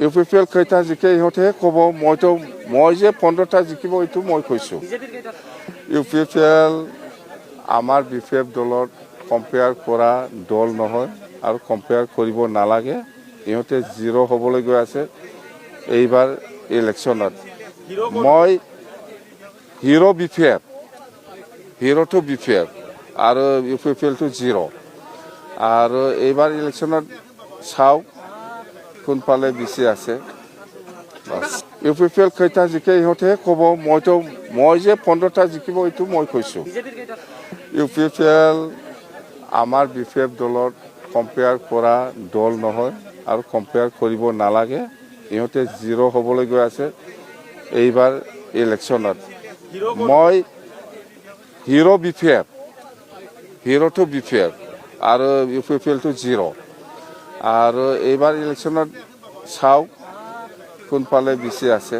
U P P L কেইটা জিকে ইহঁতেহে ক'ব মই যে 15টা জিকিব এইটো মই কৈছোঁ ইউ পি পি এল আমাৰ বি পি এফ দলত কম্পেয়াৰ কৰা দল নহয় আৰু কম্পেয়াৰ কৰিব নালাগে ইহঁতে জিৰ' হ'বলৈ গৈ আছে এইবাৰ ইলেকশ্যনত মই হিৰ' বি পি এফ হিৰ'টো বি পি এফ আৰু ইউ পি পি এলটো জিৰ' আৰু এইবাৰ ইলেকশ্যনত চাওক কোনফালে বেছি আছে ইউ পি পি এল কেইটা জিকে ইহঁতেহে ক'ব মই যে 15টা জিকিব এইটো মই কৈছোঁ ইউ পি পি এল আমাৰ বি পি এফ দলত কম্পেয়াৰ কৰা দল নহয় আৰু কম্পেয়াৰ কৰিব নালাগে ইহঁতে জিৰ' হ'বলৈ গৈ আছে এইবাৰ ইলেকশ্যনত মই হিৰ' বি পি এফ হিৰ'টো বি পি এফ আৰু ইউ পি পি এলটো জিৰ' আৰু এইবাৰ ইলেকশ্যনত চাওক কোনফালে বেছি আছে